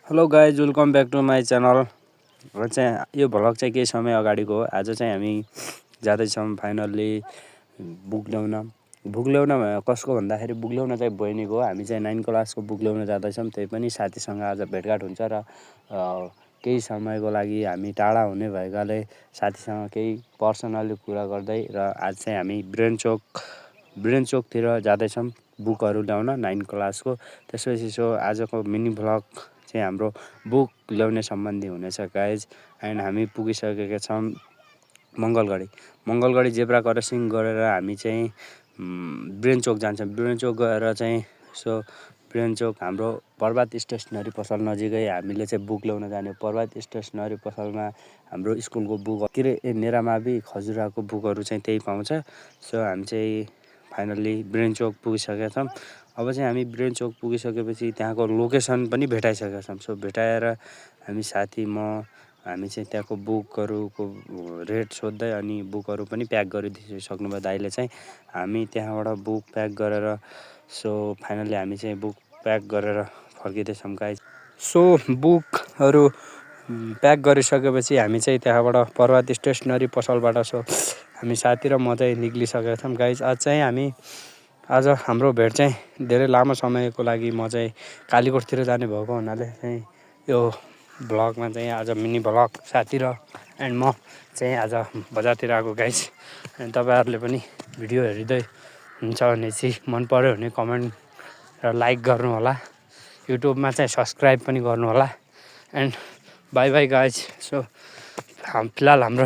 Hello guys, welcome back to my channel. र चाहिँ यो भ्लग चाहिँ केही समय अगाडिको हो। आज चाहिँ हामी जाँदैछौँ फाइनल्ली बुक ल्याउन कसको भन्दाखेरि बुक ल्याउन चाहिँ बहिनीको हो। हामी चाहिँ 9 क्लासको बुक ल्याउन जाँदैछौँ, त्यही पनि साथीसँग आज भेटघाट हुन्छ र केही समयको लागि हामी टाढा हुने भएकाले साथीसँग केही पर्सनली कुरा गर्दै र आज चाहिँ हामी ब्रेन चोकतिर जाँदैछौँ बुकहरू ल्याउन 9 क्लासको। त्यसपछि आजको मिनी भ्लग चाहिँ हाम्रो बुक ल्याउने सम्बन्धी हुनेछ गाइज। एन्ड हामी पुगिसकेका छौँ मङ्गलगढी जेब्रा क्रसिङ गरेर हामी चाहिँ ब्रेन चोक जान्छौँ। ब्रेन चोक गएर चाहिँ ब्रेन चोक हाम्रो पर्वत स्टेसनरी पसल नजिकै हामीले चाहिँ बुक ल्याउन जाने। पर्वत स्टेसनरी पसलमा हाम्रो स्कुलको बुक नेरामावि खजुराको बुकहरू चाहिँ त्यही पाउँछ। हामी चाहिँ फाइनल्ली ब्रेन चोक पुगिसकेका छौँ। अब चाहिँ हामी ब्रेन चोक पुगिसकेपछि त्यहाँको लोकेसन पनि भेटाइसकेका छौँ। भेटाएर हामी साथी हामी चाहिँ त्यहाँको बुकहरूको रेट सोध्दै अनि बुकहरू पनि प्याक गरिदिइसक्नुभयो दाइले चाहिँ। हामी त्यहाँबाट बुक प्याक गरेर फाइनल्ली हामी चाहिँ बुक प्याक गरेर फर्किँदैछौँ गाइज। बुकहरू प्याक गरिसकेपछि हामी चाहिँ त्यहाँबाट पर्वत स्टेसनरी पसलबाट हामी साथी र म चाहिँ निक्लिसकेका छौँ गाइज। आज हाम्रो भेट चाहिँ धेरै लामो समयको लागि म चाहिँ कालीकोटतिर जाने भएको हुनाले चाहिँ यो भ्लगमा चाहिँ आज मिनी भ्लग साथी र एन्ड म चाहिँ आज बजारतिर आएको गाइज। अनि तपाईँहरूले पनि भिडियो हेरिँदै हुन्छ भने चाहिँ मन पऱ्यो भने कमेन्ट र लाइक गर्नु होला। युट्युबमा चाहिँ सब्सक्राइब पनि गर्नु होला। And by by guys. फिलहाल हाम्रो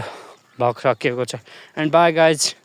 भ्लग सकिएको छ। And by guys.